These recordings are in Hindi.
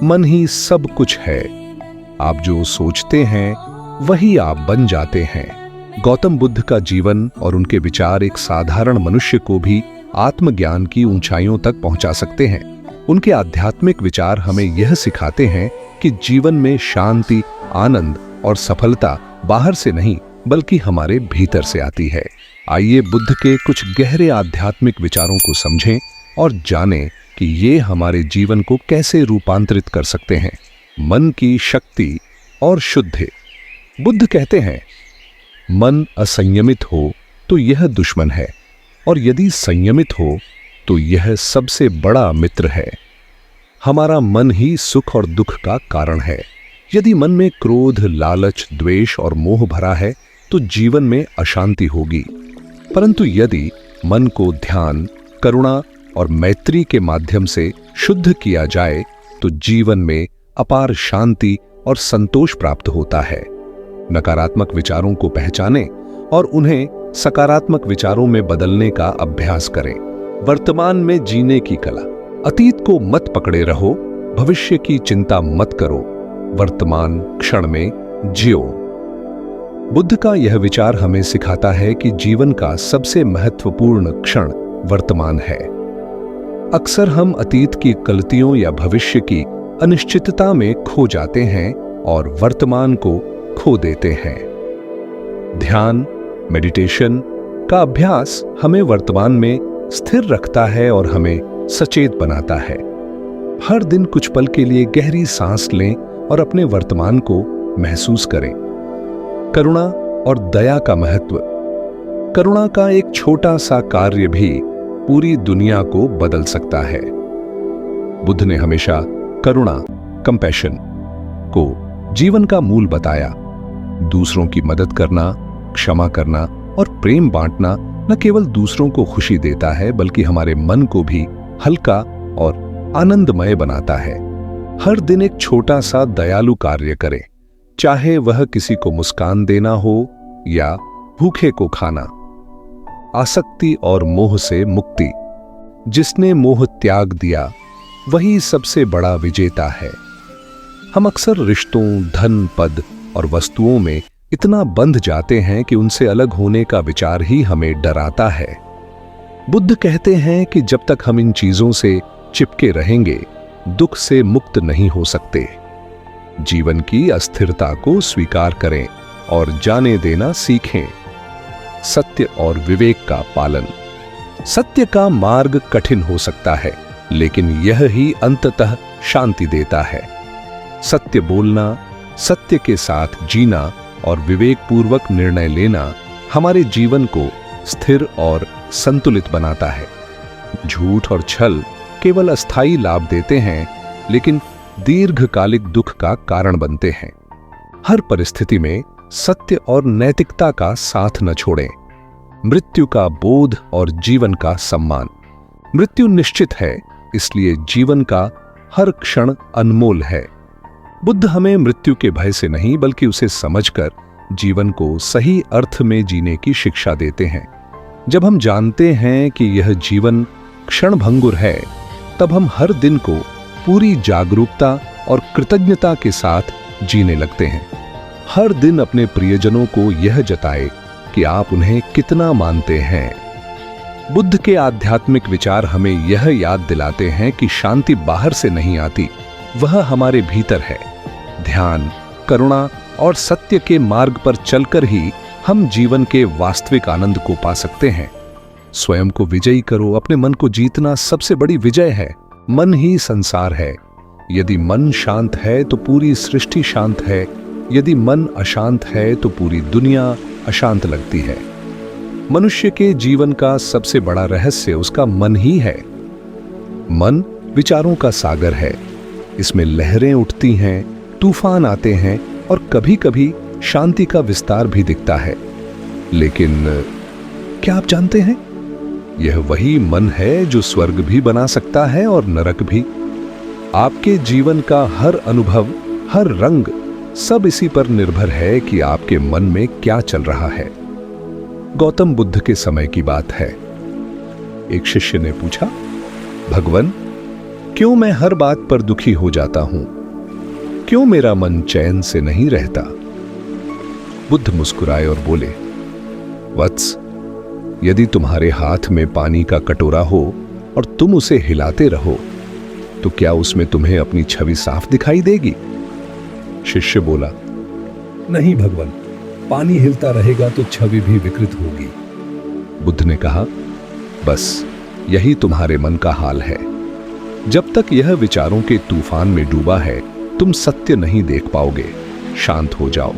मन ही सब कुछ है। आप जो सोचते हैं वही आप बन जाते हैं। गौतम बुद्ध का जीवन और उनके विचार एक साधारण मनुष्य को भी आत्मज्ञान की ऊंचाइयों तक पहुंचा सकते हैं। उनके आध्यात्मिक विचार हमें यह सिखाते हैं कि जीवन में शांति, आनंद और सफलता बाहर से नहीं बल्कि हमारे भीतर से आती है। आइए बुद्ध के कुछ गहरे आध्यात्मिक विचारों को समझें और जानें कि ये हमारे जीवन को कैसे रूपांतरित कर सकते हैं। मन की शक्ति और शुद्धि। बुद्ध कहते हैं, मन असंयमित हो तो यह दुश्मन है, और यदि संयमित हो तो यह सबसे बड़ा मित्र है। हमारा मन ही सुख और दुख का कारण है। यदि मन में क्रोध, लालच, द्वेष और मोह भरा है तो जीवन में अशांति होगी। परंतु यदि मन को ध्यान, करुणा और मैत्री के माध्यम से शुद्ध किया जाए तो जीवन में अपार शांति और संतोष प्राप्त होता है। नकारात्मक विचारों को पहचानें और उन्हें सकारात्मक विचारों में बदलने का अभ्यास करें। वर्तमान में जीने की कला। अतीत को मत पकड़े रहो, भविष्य की चिंता मत करो, वर्तमान क्षण में जियो। बुद्ध का यह विचार हमें सिखाता है कि जीवन का सबसे महत्वपूर्ण क्षण वर्तमान है। अक्सर हम अतीत की गलतियों या भविष्य की अनिश्चितता में खो जाते हैं और वर्तमान को खो देते हैं। ध्यान, मेडिटेशन का अभ्यास हमें वर्तमान में स्थिर रखता है और हमें सचेत बनाता है। हर दिन कुछ पल के लिए गहरी सांस लें और अपने वर्तमान को महसूस करें। करुणा और दया का महत्व। करुणा का एक छोटा सा कार्य भी पूरी दुनिया को बदल सकता है। बुद्ध ने हमेशा करुणा, कंपैशन को जीवन का मूल बताया। दूसरों की मदद करना, क्षमा करना और प्रेम बांटना न केवल दूसरों को खुशी देता है बल्कि हमारे मन को भी हल्का और आनंदमय बनाता है। हर दिन एक छोटा सा दयालु कार्य करें, चाहे वह किसी को मुस्कान देना हो या भूखे को खाना। आसक्ति और मोह से मुक्ति। जिसने मोह त्याग दिया वही सबसे बड़ा विजेता है। हम अक्सर रिश्तों, धन, पद और वस्तुओं में इतना बंध जाते हैं कि उनसे अलग होने का विचार ही हमें डराता है। बुद्ध कहते हैं कि जब तक हम इन चीजों से चिपके रहेंगे, दुख से मुक्त नहीं हो सकते। जीवन की अस्थिरता को स्वीकार करें और जाने देना सीखें। सत्य और विवेक का पालन। सत्य का मार्ग कठिन हो सकता है, लेकिन यह ही अंततः शांति देता है। सत्य बोलना, सत्य के साथ जीना और विवेकपूर्वक निर्णय लेना हमारे जीवन को स्थिर और संतुलित बनाता है। झूठ और छल केवल अस्थायी लाभ देते हैं, लेकिन दीर्घकालिक दुख का कारण बनते हैं। हर परिस्थिति में सत्य और नैतिकता का साथ न छोड़ें। मृत्यु का बोध और जीवन का सम्मान। मृत्यु निश्चित है, इसलिए जीवन का हर क्षण अनमोल है। बुद्ध हमें मृत्यु के भय से नहीं बल्कि उसे समझकर जीवन को सही अर्थ में जीने की शिक्षा देते हैं। जब हम जानते हैं कि यह जीवन क्षणभंगुर है, तब हम हर दिन को पूरी जागरूकता और कृतज्ञता के साथ जीने लगते हैं। हर दिन अपने प्रियजनों को यह जताए कि आप उन्हें कितना मानते हैं। बुद्ध के आध्यात्मिक विचार हमें यह याद दिलाते हैं कि शांति बाहर से नहीं आती, वह हमारे भीतर है। ध्यान, करुणा और सत्य के मार्ग पर चलकर ही हम जीवन के वास्तविक आनंद को पा सकते हैं। स्वयं को विजयी करो। अपने मन को जीतना सबसे बड़ी विजय है। मन ही संसार है। यदि मन शांत है तो पूरी सृष्टि शांत है। यदि मन अशांत है तो पूरी दुनिया अशांत लगती है। मनुष्य के जीवन का सबसे बड़ा रहस्य उसका मन ही है। मन विचारों का सागर है। इसमें लहरें उठती हैं, तूफान आते हैं और कभी-कभी शांति का विस्तार भी दिखता है। लेकिन क्या आप जानते हैं, यह वही मन है जो स्वर्ग भी बना सकता है और नरक भी। आपके जीवन का हर अनुभव, हर रंग, सब इसी पर निर्भर है कि आपके मन में क्या चल रहा है। गौतम बुद्ध के समय की बात है। एक शिष्य ने पूछा, भगवन, क्यों मैं हर बात पर दुखी हो जाता हूं? क्यों मेरा मन चैन से नहीं रहता? बुद्ध मुस्कुराए और बोले, वत्स, यदि तुम्हारे हाथ में पानी का कटोरा हो और तुम उसे हिलाते रहो तो क्या उसमें तुम्हें अपनी छवि साफ दिखाई देगी? शिष्य बोला, नहीं भगवान, पानी हिलता रहेगा तो छवि भी विकृत होगी। बुद्ध ने कहा, बस यही तुम्हारे मन का हाल है। जब तक यह विचारों के तूफान में डूबा है तुम सत्य नहीं देख पाओगे। शांत हो जाओ,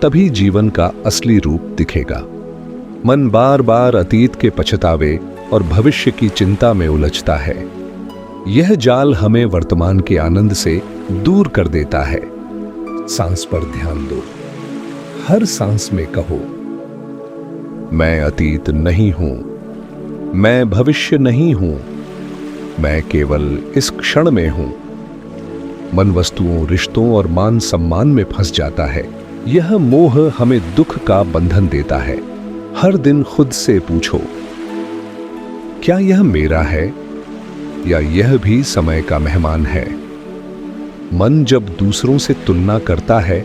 तभी जीवन का असली रूप दिखेगा। मन बार बार अतीत के पछतावे और भविष्य की चिंता में उलझता है। यह जाल हमें वर्तमान के आनंद से दूर कर देता है। सांस पर ध्यान दो। हर सांस में कहो, मैं अतीत नहीं हूं, मैं भविष्य नहीं हूं, मैं केवल इस क्षण में हूं। मन वस्तुओं, रिश्तों और मान सम्मान में फंस जाता है। यह मोह हमें दुख का बंधन देता है। हर दिन खुद से पूछो, क्या यह मेरा है या यह भी समय का मेहमान है? मन जब दूसरों से तुलना करता है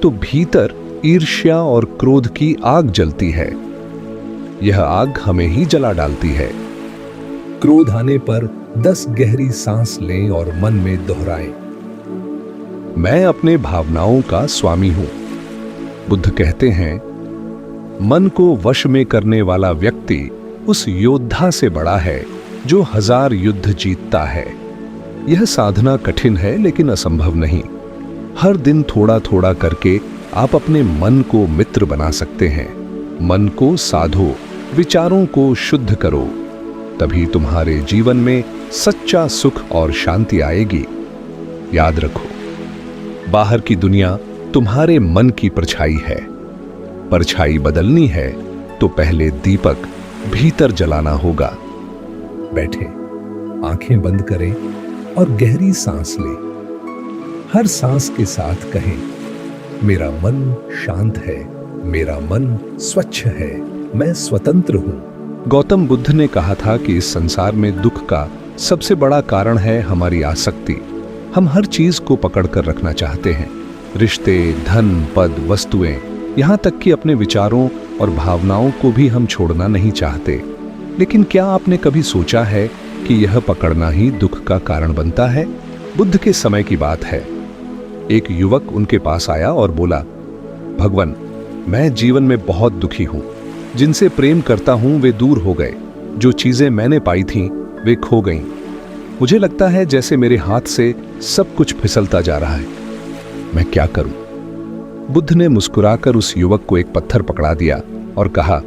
तो भीतर ईर्ष्या और क्रोध की आग जलती है। यह आग हमें ही जला डालती है। क्रोध आने पर 10 गहरी सांस लें और मन में दोहराएं, मैं अपने भावनाओं का स्वामी हूं। बुद्ध कहते हैं, मन को वश में करने वाला व्यक्ति उस योद्धा से बड़ा है जो 1000 युद्ध जीतता है। यह साधना कठिन है लेकिन असंभव नहीं। हर दिन थोड़ा थोड़ा करके आप अपने मन को मित्र बना सकते हैं। मन को साधो, विचारों को शुद्ध करो, तभी तुम्हारे जीवन में सच्चा सुख और शांति आएगी। याद रखो, बाहर की दुनिया तुम्हारे मन की परछाई है। परछाई बदलनी है तो पहले दीपक भीतर जलाना होगा। बैठे, आंखें बंद करें और गहरी सांस लें। हर सांस के साथ कहें, मेरा मन शांत है, मेरा मन स्वच्छ है, मैं स्वतंत्र हूं। गौतम बुद्ध ने कहा था कि इस संसार में दुख का सबसे बड़ा कारण है हमारी आसक्ति। हम हर चीज को पकड़ कर रखना चाहते हैं, रिश्ते, धन, पद, वस्तुएं, यहां तक कि अपने विचारों और भावनाओं को भी हम छोड़ना नहीं चाहते। लेकिन क्या आपने कभी सोचा है कि यह पकड़ना ही दुख का कारण बनता है? बुद्ध के समय की बात है। एक युवक उनके पास आया और बोला, भगवान, मैं जीवन में बहुत दुखी हूं। जिनसे प्रेम करता हूं वे दूर हो गए। जो चीजें मैंने पाई थीं वे खो गईं। मुझे लगता है जैसे मेरे हाथ से सब कुछ फिसलता जा रहा है। मैं क्या करूं? बुद्ध ने मुस्कुराकर उस युवक को एक पत्थर पकड़ा दिया और कहा,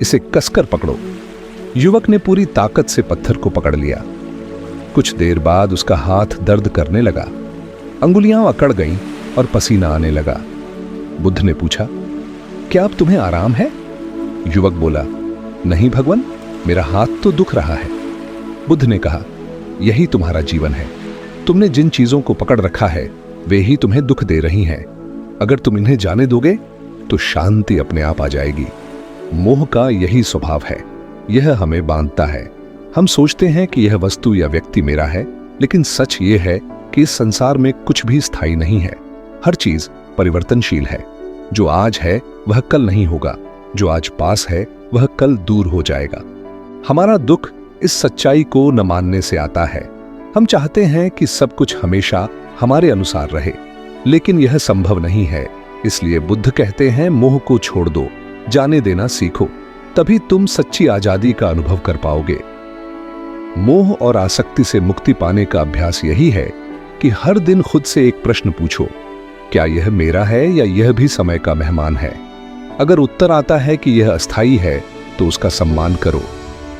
इसे कसकर पकड़ो। युवक ने पूरी ताकत से पत्थर को पकड़ लिया। कुछ देर बाद उसका हाथ दर्द करने लगा, अंगुलियां अकड़ गईं और पसीना आने लगा। बुद्ध ने पूछा, क्या अब तुम्हें आराम है? युवक बोला, नहीं भगवान, मेरा हाथ तो दुख रहा है। बुद्ध ने कहा, यही तुम्हारा जीवन है। तुमने जिन चीजों को पकड़ रखा है वे ही तुम्हें दुख दे रही हैं। अगर तुम इन्हें जाने दोगे तो शांति अपने आप आ जाएगी। मोह का यही स्वभाव है, यह हमें बांधता है। हम सोचते हैं कि यह वस्तु या व्यक्ति मेरा है, लेकिन सच यह है कि इस संसार में कुछ भी स्थायी नहीं है। हर चीज परिवर्तनशील है। जो आज है वह कल नहीं होगा, जो आज पास है वह कल दूर हो जाएगा। हमारा दुख इस सच्चाई को न मानने से आता है। हम चाहते हैं कि सब कुछ हमेशा हमारे अनुसार रहे, लेकिन यह संभव नहीं है। इसलिए बुद्ध कहते हैं, मोह को छोड़ दो, जाने देना सीखो, तभी तुम सच्ची आजादी का अनुभव कर पाओगे। मोह और आसक्ति से मुक्ति पाने का अभ्यास यही है कि हर दिन खुद से एक प्रश्न पूछो, क्या यह मेरा है या यह भी समय का मेहमान है? अगर उत्तर आता है कि यह अस्थायी है तो उसका सम्मान करो,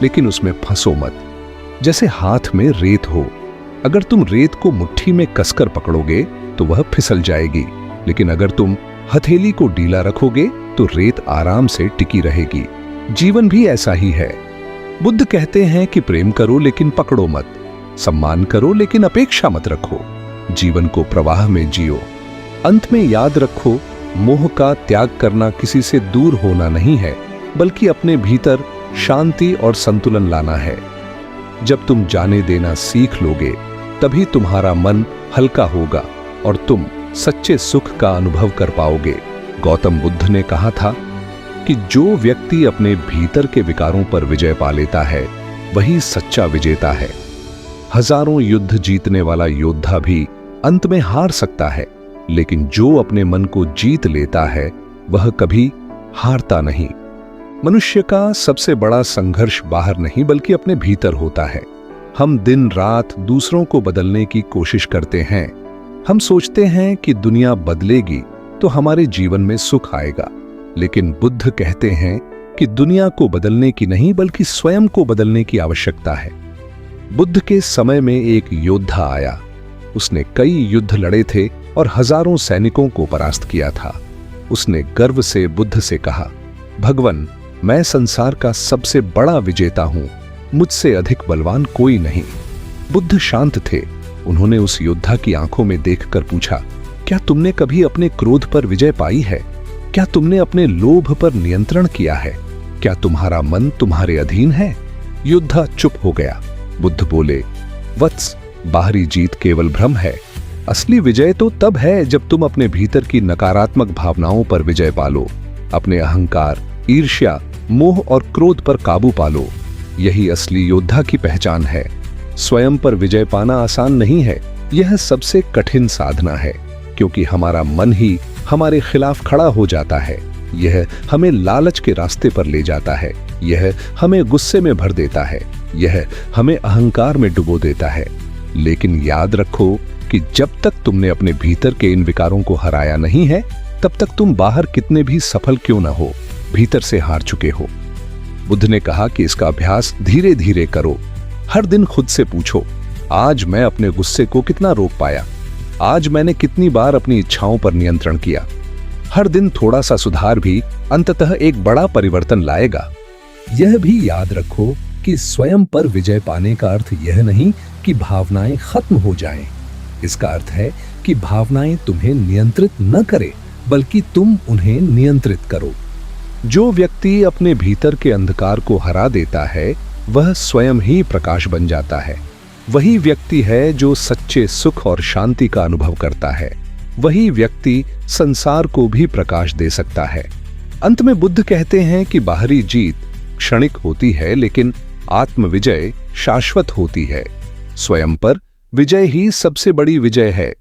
लेकिन उसमें फंसो मत। जैसे हाथ में रेत हो, अगर तुम रेत को मुट्ठी में कसकर पकड़ोगे तो वह फिसल जाएगी, लेकिन अगर तुम हथेली को ढीला रखोगे तो रेत आराम से टिकी रहेगी। जीवन भी ऐसा ही है। बुद्ध कहते हैं कि प्रेम करो लेकिन पकड़ो मत, सम्मान करो लेकिन अपेक्षा मत रखो, जीवन को प्रवाह में जियो। अंत में याद रखो, मोह का त्याग करना किसी से दूर होना नहीं है, बल्कि अपने भीतर शांति और संतुलन लाना है। जब तुम जाने देना सीख लोगे तभी तुम्हारा मन हल्का होगा और तुम सच्चे सुख का अनुभव कर पाओगे। गौतम बुद्ध ने कहा था कि जो व्यक्ति अपने भीतर के विकारों पर विजय पा लेता है वही सच्चा विजेता है। हजारों युद्ध जीतने वाला योद्धा भी अंत में हार सकता है, लेकिन जो अपने मन को जीत लेता है वह कभी हारता नहीं। मनुष्य का सबसे बड़ा संघर्ष बाहर नहीं बल्कि अपने भीतर होता है। हम दिन रात दूसरों को बदलने की कोशिश करते हैं। हम सोचते हैं कि दुनिया बदलेगी तो हमारे जीवन में सुख आएगा, लेकिन बुद्ध कहते हैं कि दुनिया को बदलने की नहीं बल्कि स्वयं को बदलने की आवश्यकता है। बुद्ध के समय में एक योद्धा आया। उसने कई युद्ध लड़े थे और हजारों सैनिकों को परास्त किया था। उसने गर्व से बुद्ध से कहा, भगवन, मैं संसार का सबसे बड़ा विजेता हूं, मुझसे अधिक बलवान कोई नहीं। बुद्ध शांत थे। उन्होंने उस योद्धा की आंखों में देखकर पूछा, क्या तुमने कभी अपने क्रोध पर विजय पाई है? क्या तुमने अपने लोभ पर नियंत्रण किया है? क्या तुम्हारा मन तुम्हारे अधीन है? योद्धा चुप हो गया। बुद्ध बोले, वत्स, बाहरी जीत केवल भ्रम है। असली विजय तो तब है जब तुम अपने भीतर की नकारात्मक भावनाओं पर विजय पालो। अपने अहंकार, ईर्ष्या, मोह और क्रोध पर काबू पालो। यही असली योद्धा की पहचान है। स्वयं पर विजय पाना आसान नहीं है। यह सबसे कठिन साधना है, क्योंकि हमारा मन ही हमारे खिलाफ खड़ा हो जाता है। यह हमें लालच के रास्ते पर ले जाता है। यह हमें गुस्से में भर देता है। यह हमें अहंकार में डुबो देता है। लेकिन याद रखो कि जब तक तुमने अपने भीतर के इन विकारों को हराया नहीं है, तब तक तुम बाहर कितने भी सफल क्यों न हो, भीतर से हार चुके हो। बुद्ध ने कहा कि इसका अभ्यास धीरे धीरे करो। हर दिन खुद से पूछो, आज मैं अपने गुस्से को कितना रोक पाया? आज मैंने कितनी बार अपनी इच्छाओं पर नियंत्रण किया? हर दिन थोड़ा सा सुधार भी अंततः एक बड़ा परिवर्तन लाएगा। यह भी याद रखो कि स्वयं पर विजय पाने का अर्थ यह नहीं कि भावनाएं खत्म हो जाएं। इसका अर्थ है कि भावनाएं तुम्हें नियंत्रित न करें, बल्कि तुम उन्हें नियंत्रित करो। जो व्यक्ति अपने भीतर के अंधकार को हरा देता है वह स्वयं ही प्रकाश बन जाता है। वही व्यक्ति है जो सच्चे सुख और शांति का अनुभव करता है। वही व्यक्ति संसार को भी प्रकाश दे सकता है। अंत में बुद्ध कहते हैं कि बाहरी जीत क्षणिक होती है, लेकिन आत्म विजय शाश्वत होती है। स्वयं पर विजय ही सबसे बड़ी विजय है।